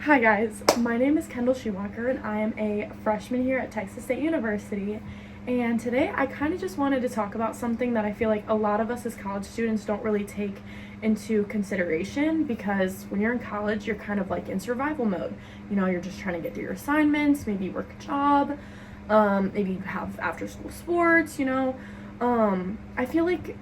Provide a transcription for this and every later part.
Hi guys, my name is Kendall Schumacher and I am a freshman here at Texas State University, and today I kind of just wanted to talk about something that I feel like a lot of us as college students don't really take into consideration, because when you're in college you're kind of like in survival mode. You're just trying to get through your assignments, maybe work a job, maybe you have after school sports. I feel like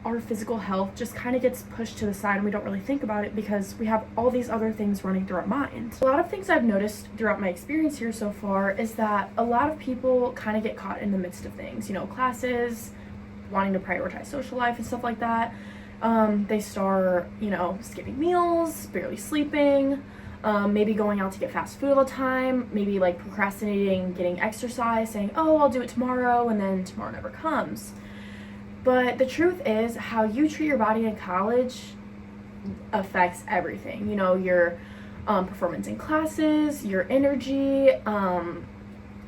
our physical health just kind of gets pushed to the side and we don't really think about it because we have all these other things running through our mind. A lot of things I've noticed throughout my experience here so far is that a lot of people kind of get caught in the midst of things, classes, wanting to prioritize social life and stuff like that. They start, skipping meals, barely sleeping, maybe going out to get fast food all the time, maybe like procrastinating getting exercise, saying, oh, I'll do it tomorrow, and then tomorrow never comes. But the truth is, how you treat your body in college affects everything. Your performance in classes, your energy,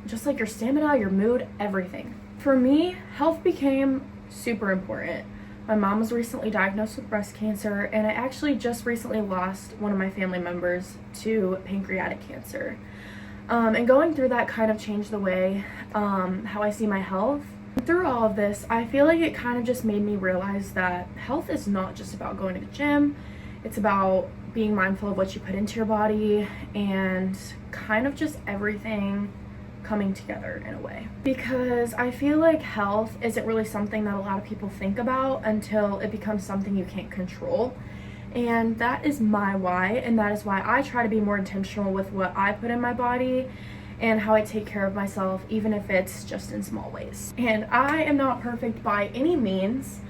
just like your stamina, your mood, everything. For me, health became super important. My mom was recently diagnosed with breast cancer, and I actually just recently lost one of my family members to pancreatic cancer. And going through that kind of changed the way how I see my health. Through all of this, I feel like it kind of just made me realize that health is not just about going to the gym. It's about being mindful of what you put into your body and kind of just everything coming together in a way. Because I feel like health isn't really something that a lot of people think about until it becomes something you can't control. And that is my why, and that is why I try to be more intentional with what I put in my body and how I take care of myself, even if it's just in small ways. And I am not perfect by any means,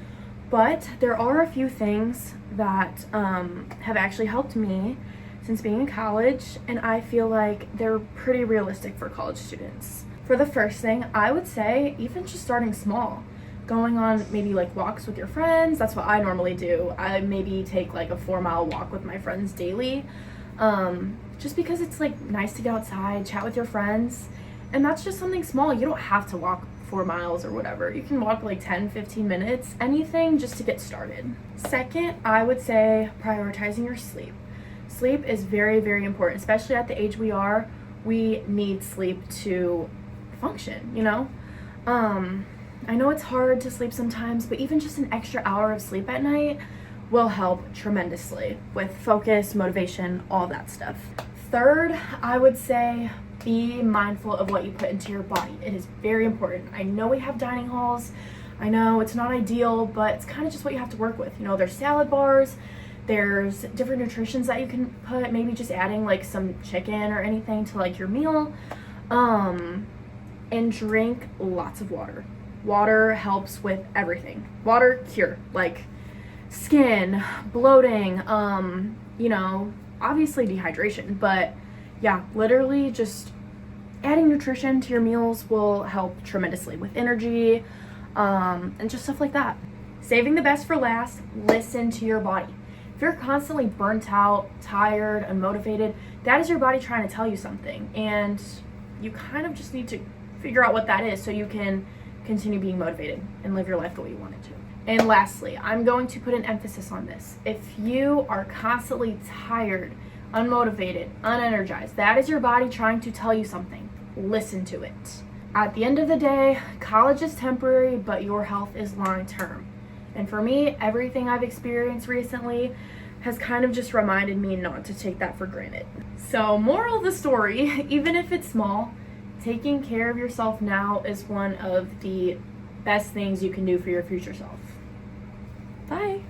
but there are a few things that have actually helped me since being in college, and I feel like they're pretty realistic for college students. For the first thing, I would say even just starting small. Going on maybe like walks with your friends. That's what I normally do. I maybe take like a 4-mile walk with my friends daily. Just because it's like nice to get outside, chat with your friends, and that's just something small. You don't have to walk 4 miles or whatever. You can walk like 10-15 minutes, anything just to get started. Second, I would say prioritizing your sleep. Sleep is very, very important, especially at the age we are. We need sleep to function, I know it's hard to sleep sometimes, but even just an extra hour of sleep at night will help tremendously with focus, motivation, all that stuff. Third, I would say be mindful of what you put into your body. It is very important. I know we have dining halls. I know it's not ideal, but it's kind of just what you have to work with. There's salad bars, there's different nutritions that you can put, maybe just adding like some chicken or anything to like your meal. And drink lots of water. Water helps with everything. Water cure, like skin, bloating, obviously dehydration, but yeah, literally just adding nutrition to your meals will help tremendously with energy, and just stuff like that. Saving the best for last, listen to your body. If you're constantly burnt out, tired, unmotivated, that is your body trying to tell you something, and you kind of just need to figure out what that is so you can continue being motivated and live your life the way you want it to. And lastly, I'm going to put an emphasis on this. If you are constantly tired, unmotivated, unenergized, that is your body trying to tell you something. Listen to it. At the end of the day, college is temporary, but your health is long term. And for me, everything I've experienced recently has kind of just reminded me not to take that for granted. So, moral of the story, even if it's small, taking care of yourself now is one of the best things you can do for your future self. Bye.